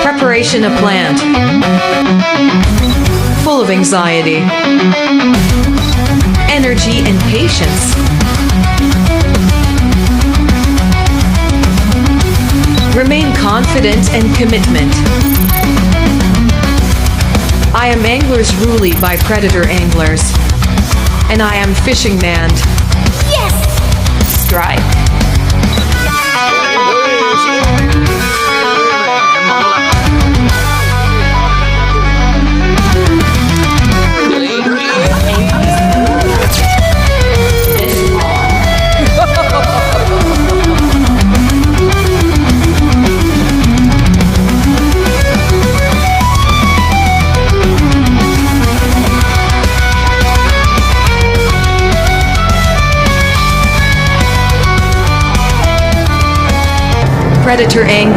Preparation of plant. Full of anxiety. Energy and patience. Remain confident and commitment. I am Anglers Ruli by Predator Anglers. And I am Fishing Man. Yes! Strike. Predator Angler.